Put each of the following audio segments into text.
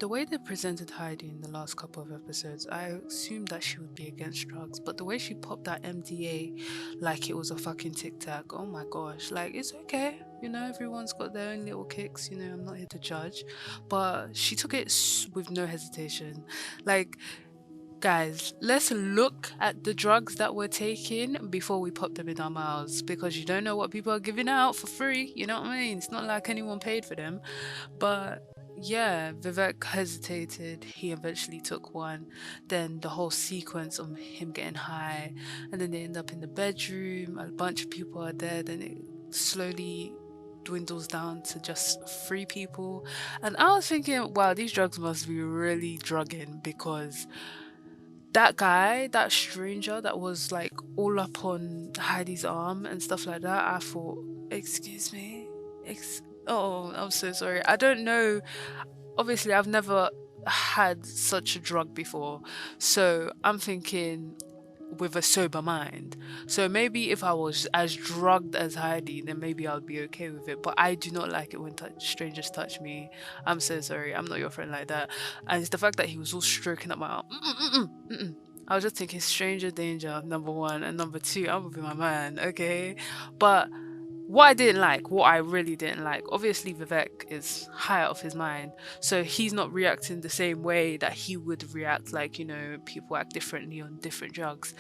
The way they presented Heidi in the last couple of episodes, I assumed that she would be against drugs, but the way she popped that MDA like it was a fucking tic tac, oh my gosh, like it's okay. Everyone's got their own little kicks, I'm not here to judge. But she took it with no hesitation. Like, guys, let's look at the drugs that we're taking before we pop them in our mouths because you don't know what people are giving out for free. You know what I mean? It's not like anyone paid for them. But yeah, Vivek hesitated. He eventually took one. Then the whole sequence of him getting high, and then they end up in the bedroom. A bunch of people are there. Then it slowly dwindles down to just three people. And I was thinking, wow, these drugs must be really drugging because that guy, that stranger that was like all up on Heidi's arm and stuff like that, I thought, excuse me? Oh, I'm so sorry. I don't know. Obviously, I've never had such a drug before. So I'm thinking with a sober mind. So maybe if I was as drugged as Heidi, then maybe I'll be okay with it. But I do not like it when strangers touch me. I'm so sorry. I'm not your friend like that. And it's the fact that he was all stroking up my arm. I was just thinking stranger danger, number one. And number two, I'm with my man, okay? But what I really didn't like, obviously Vivek is high out of his mind, so he's not reacting the same way that he would react, like, people act differently on different drugs.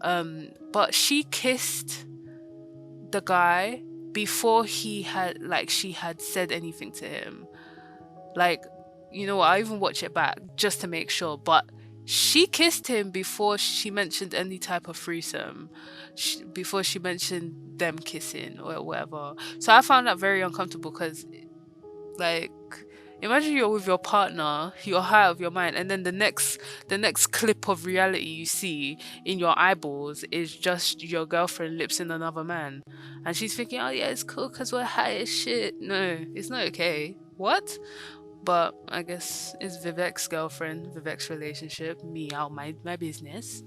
But she kissed the guy before she had said anything to him. Like, I even watch it back just to make sure, but she kissed him before she mentioned any type of threesome, before she mentioned them kissing or whatever. So I found that very uncomfortable because, like, imagine you're with your partner, you're high of your mind, and then the next clip of reality you see in your eyeballs is just your girlfriend lips in another man, and she's thinking, oh yeah, it's cool because we're high as shit. No, it's not okay. What? But I guess it's Vivek's girlfriend, Vivek's relationship, me out my business.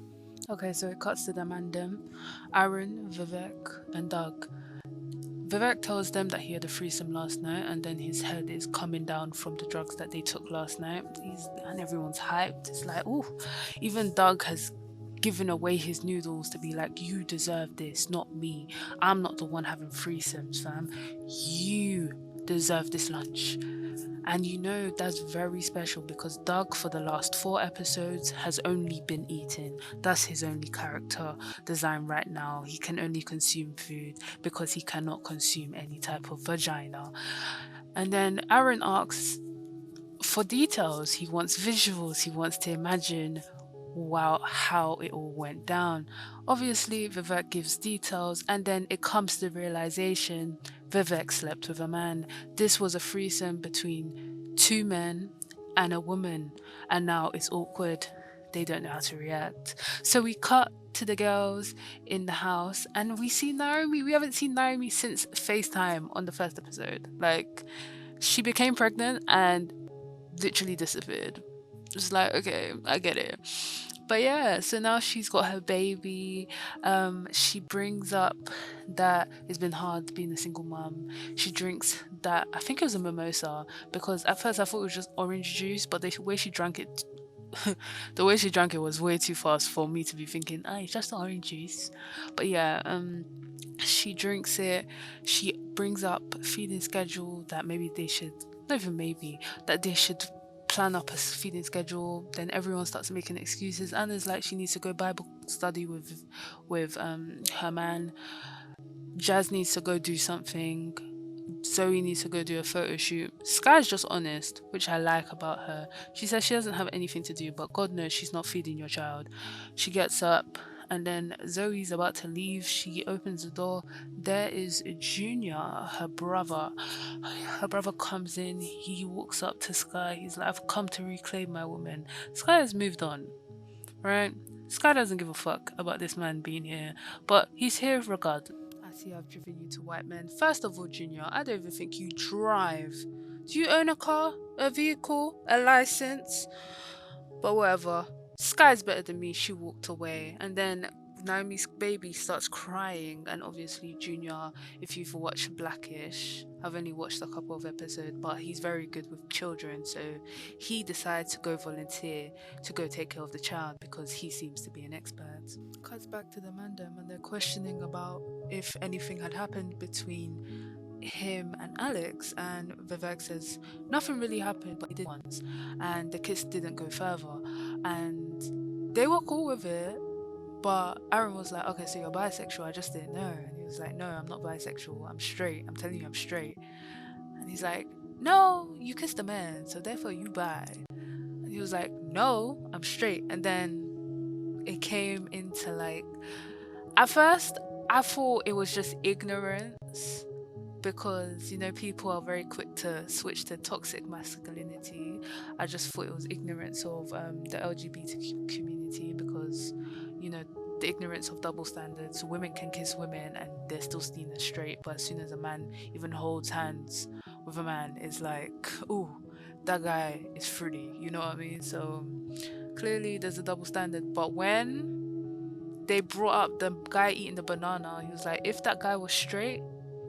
Okay, so it cuts to them and them. Aaron, Vivek, and Doug. Vivek tells them that he had a threesome last night and then his head is coming down from the drugs that they took last night. And everyone's hyped. It's like, ooh, even Doug has given away his noodles to be like, you deserve this, not me. I'm not the one having threesomes, fam. You deserve this lunch. And that's very special because Doug, for the last 4 episodes, has only been eating. That's his only character design right now. He can only consume food because he cannot consume any type of vagina. And then Aaron asks for details. He wants visuals. He wants to imagine how it all went down. Obviously, Vivek gives details, and then it comes to the realization Vivek slept with a man. This was a threesome between 2 men and a woman, and now it's awkward. They don't know how to react. So we cut to the girls in the house, and we see Naomi. We haven't seen Naomi since FaceTime on the first episode. Like, she became pregnant and literally disappeared. It's like, okay, I get it. But yeah, so now she's got her baby. She brings up that it's been hard being a single mom. She drinks that, I think it was a mimosa, because at first I thought it was just orange juice, but the way she drank it, the way she drank it was way too fast for me to be thinking, it's just orange juice. But yeah, she drinks it. She brings up feeding schedule that maybe they should, not even maybe, that they should plan up a feeding schedule. Then everyone starts making excuses. Anna's like she needs to go Bible study with her man. Jazz needs to go do something. Zoe needs to go do a photo shoot. Sky's just honest, which I like about her. She says she doesn't have anything to do, but God knows she's not feeding your child. She gets up, and then Zoe's about to leave. She opens the door. There is Junior, her brother. Her brother comes in. He walks up to Sky. He's like, I've come to reclaim my woman. Sky has moved on, right? Sky doesn't give a fuck about this man being here, but he's here regardless. I see I've driven you to white men. First of all, Junior, I don't even think you drive. Do you own a car, a vehicle, a license? But whatever. Sky's better than me. She walked away. And then Naomi's baby starts crying, and obviously Junior, if you've watched Blackish, I've only watched a couple of episodes, but he's very good with children, so he decides to go volunteer to go take care of the child because he seems to be an expert. Cuts back to the Mandem, and they're questioning about if anything had happened between him and Alex, and Vivek says nothing really happened, but he did once, and the kiss didn't go further, and they were cool with it. But Aaron was like, okay, so you're bisexual. I just didn't know. And he was like, no, I'm not bisexual. I'm straight. I'm telling you, I'm straight. And he's like, no, you kissed a man, so therefore you bi. And he was like, no, I'm straight. And then it came into like, at first, I thought it was just ignorance because people are very quick to switch to toxic masculinity. I just thought it was ignorance of the LGBTQ community because you know the ignorance of double standards. Women can kiss women and they're still seen as straight, but as soon as a man even holds hands with a man, it's like, ooh, that guy is fruity. You know what I mean? So clearly there's a double standard. But when they brought up the guy eating the banana, he was like, if that guy was straight,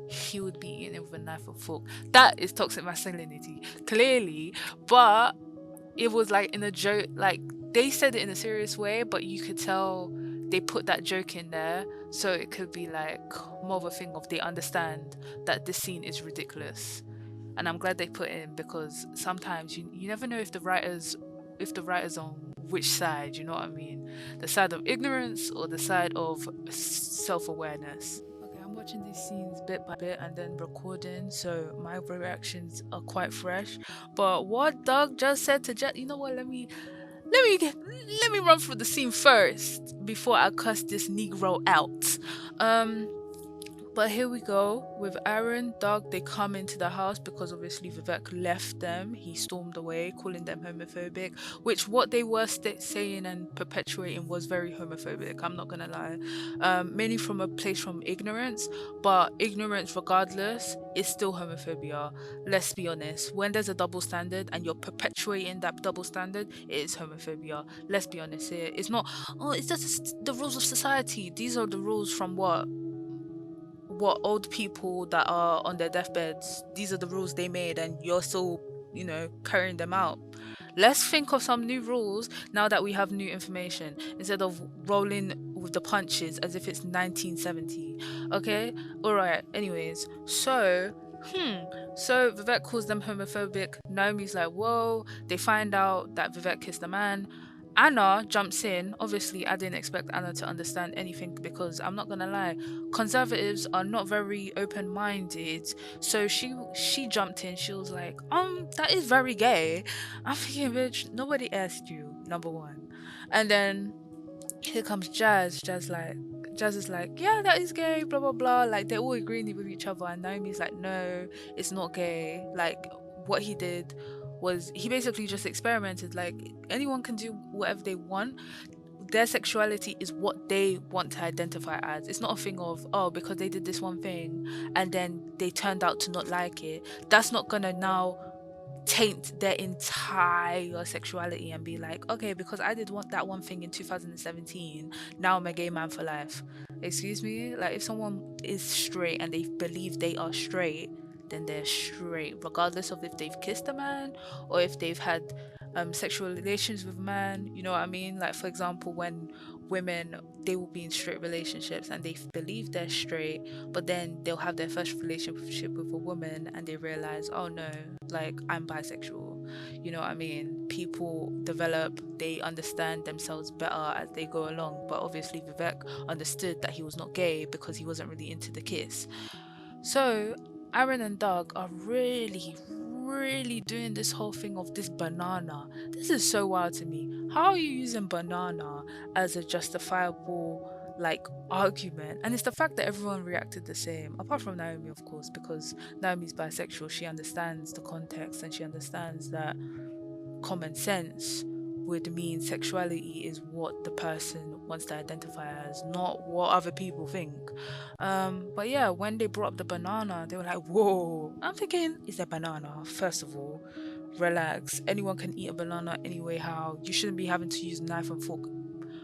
he would be eating it with a knife and fork. That is toxic masculinity, clearly. But it was like in a joke, like they said it in a serious way, but you could tell they put that joke in there so it could be like more of a thing of they understand that this scene is ridiculous. And I'm glad they put it in because sometimes you never know if the writers on which side, you know what I mean? The side of ignorance or the side of self-awareness. Okay, I'm watching these scenes bit by bit and then recording, so my reactions are quite fresh. But what Doug just said to Jet, you know what? Let me run through the scene first before I cuss this Negro out. Um, but here we go with Aaron, Doug. They come into the house because obviously Vivek left them. He stormed away, calling them homophobic, which what they were saying and perpetuating was very homophobic. I'm not gonna lie, mainly from a place from ignorance, but ignorance, regardless, is still homophobia. Let's be honest. When there's a double standard and you're perpetuating that double standard, it is homophobia. Let's be honest here. It's not. Oh, it's just the rules of society. These are the rules from what old people that are on their deathbeds, these are the rules they made and you're still carrying them out. Let's think of some new rules now that we have new information instead of rolling with the punches as if it's 1970. Okay, all right, anyways, so Vivek calls them homophobic. Naomi's like, whoa. They find out that Vivek kissed a man. Anna jumps in. Obviously, I didn't expect Anna to understand anything because I'm not gonna lie, conservatives are not very open-minded. So she jumped in. She was like, that is very gay. I'm thinking, bitch, nobody asked you, number one. And then here comes Jazz is like, yeah, that is gay, blah blah blah. Like they're all agreeing with each other, and Naomi's like, no, it's not gay. Like what he did was he basically just experimented. Like anyone can do whatever they want. Their sexuality is what they want to identify as. It's not a thing of, oh, because they did this one thing and then they turned out to not like it. That's not gonna now taint their entire sexuality and be like, okay, because I did want that one thing in 2017, now I'm a gay man for life. Excuse me? Like, if someone is straight and they believe they are straight, then they're straight, regardless of if they've kissed a man or if they've had sexual relations with a man. You know what I mean? Like, for example, when women, they will be in straight relationships and they believe they're straight, but then they'll have their first relationship with a woman and they realize, oh no, like I'm bisexual. You know what I mean? People develop, they understand themselves better as they go along. But obviously Vivek understood that he was not gay because he wasn't really into the kiss. So Aaron and Doug are really, really doing this whole thing of this banana. This is so wild to me. How are you using banana as a justifiable like argument? And it's the fact that everyone reacted the same, apart from Naomi, of course, because Naomi's bisexual. She understands the context and she understands that common sense would mean sexuality is what the person wants to identify as, not what other people think. But yeah, when they brought up the banana, they were like, whoa. I'm thinking, it's a banana, first of all. Relax. Anyone can eat a banana anyway, how? You shouldn't be having to use knife and fork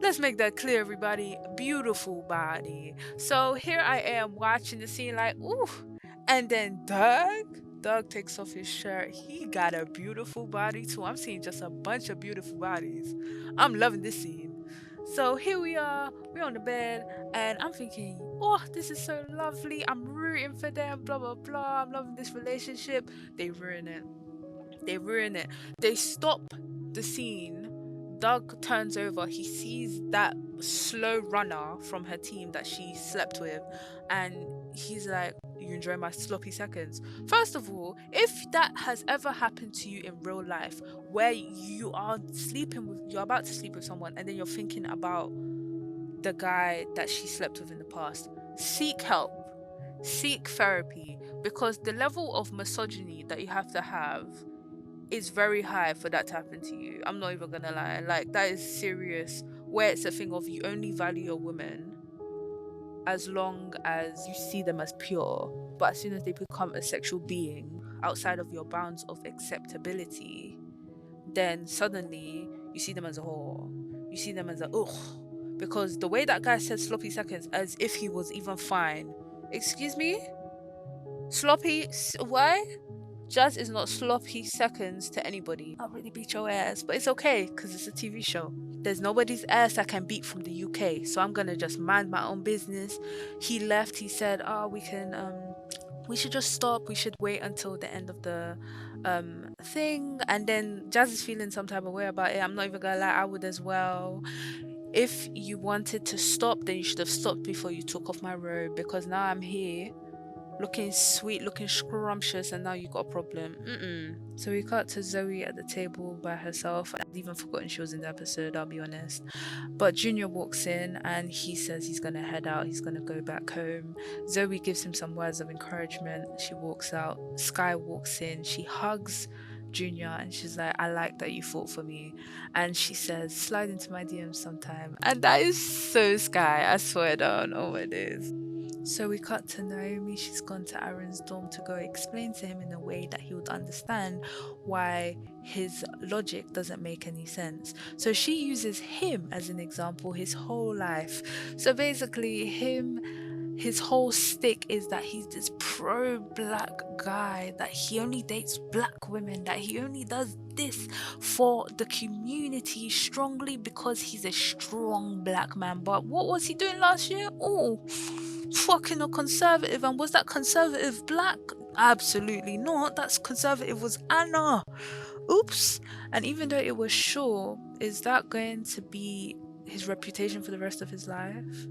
Let's make that clear, everybody. Beautiful body. So here I am watching the scene, like, ooh. And then Doug takes off his shirt. He got a beautiful body too. I'm seeing just a bunch of beautiful bodies. I'm loving this scene. So here we are, we're on the bed, and I'm thinking, oh, this is so lovely. I'm rooting for them, blah, blah, blah. I'm loving this relationship. They ruin it. They ruin it. They stop the scene. Doug turns over. He sees that slow runner from her team that she slept with, and he's like, "You enjoy my sloppy seconds." First of all, if that has ever happened to you in real life, where you're about to sleep with someone, and then you're thinking about the guy that she slept with in the past, seek help, seek therapy, because the level of misogyny that you have to have is very high for that to happen to you. I'm not even gonna lie. Like, that is serious. Where it's a thing of you only value a woman as long as you see them as pure. But as soon as they become a sexual being outside of your bounds of acceptability, then suddenly you see them as a whore. You see them as a ugh. Because the way that guy said sloppy seconds as if he was even fine. Excuse me? Why? Jazz is not sloppy seconds to anybody. I'll really beat your ass, but it's okay because it's a TV show. There's nobody's ass I can beat from the UK, so I'm gonna just mind my own business. He left. He said, "Oh, we should just stop. We should wait until the end of the thing." And then Jazz is feeling some type of way about it. I'm not even gonna lie, I would as well. If you wanted to stop, then you should have stopped before you took off my robe, because now I'm here looking sweet, looking scrumptious, and now you got a problem. So we cut to Zoe at the table by herself. I'd even forgotten she was in the episode, I'll be honest. But Junior walks in and he says he's gonna head out, he's gonna go back home. Zoe gives him some words of encouragement. She walks out. Sky walks in, she hugs Junior and she's like, "I like that you fought for me." And she says, "Slide into my DMs sometime." And that is so Sky, I swear down. Oh my days. So we cut to Naomi. She's gone to Aaron's dorm to go explain to him in a way that he would understand why his logic doesn't make any sense. So she uses him as an example his whole life. So basically, his whole stick is that he's this pro black guy, that he only dates black women, that he only does this for the community strongly because he's a strong black man. But what was he doing last year? Oh, fucking a conservative. And was that conservative black? Absolutely not. That's conservative was Anna. Oops. And even though it was sure, is that going to be his reputation for the rest of his life?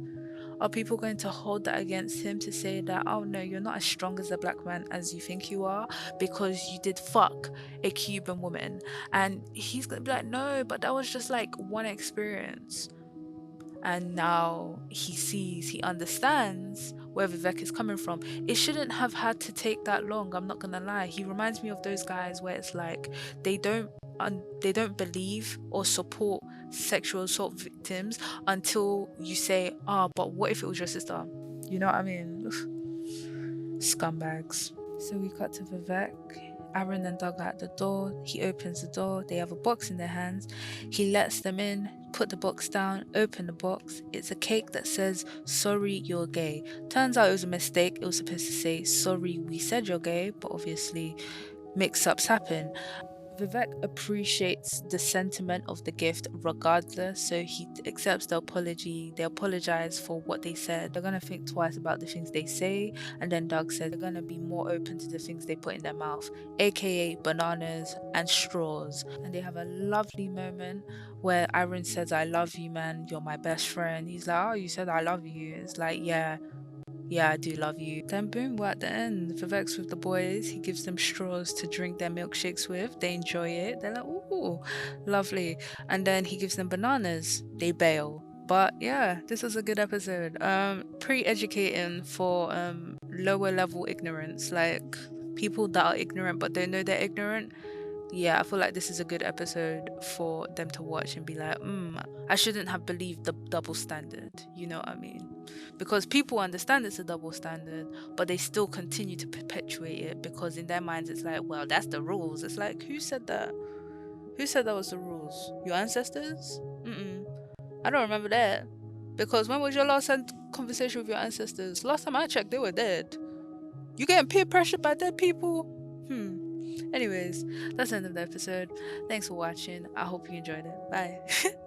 Are people going to hold that against him to say that, oh no, you're not as strong as a black man as you think you are because you did fuck a Cuban woman? And he's going to be like, no, but that was just like one experience. And now he understands where Vivek is coming from. It shouldn't have had to take that long, I'm not gonna lie. He reminds me of those guys where it's like they don't they don't believe or support sexual assault victims until you say, "Ah, but what if it was your sister?" You know what I mean? Scumbags. So we cut to Vivek. Aaron and Doug are at the door. He opens the door. They have a box in their hands. He lets them in, put the box down, open the box. It's a cake that says, "Sorry, you're gay." Turns out it was a mistake. It was supposed to say, "Sorry, we said you're gay," but obviously mix-ups happen. Vivek appreciates the sentiment of the gift regardless, so he accepts the apology. They apologize for what they said. They're gonna think twice about the things they say, and then Doug said they're gonna be more open to the things they put in their mouth, aka bananas and straws. And they have a lovely moment where Aaron says, "I love you, man. You're my best friend." He's like, "Oh, you said I love you." It's like, yeah, I do love you. Then boom, we're at the end. Vivek's with the boys. He gives them straws to drink their milkshakes with. They enjoy it. They're like, ooh, lovely. And then he gives them bananas. They bail. But yeah, this was a good episode. Pretty educating for lower level ignorance. Like people that are ignorant but don't know they're ignorant. Yeah, I feel like this is a good episode for them to watch and be like, I shouldn't have believed the double standard. You know what I mean? Because people understand it's a double standard, but they still continue to perpetuate it because in their minds it's like, well, that's the rules. It's like, who said that? Who said that was the rules? Your ancestors? Mm-mm. I don't remember that. Because when was your last conversation with your ancestors? Last time I checked, they were dead. You getting peer pressured by dead people? Hmm. Anyways, that's the end of the episode. Thanks for watching. I hope you enjoyed it. Bye.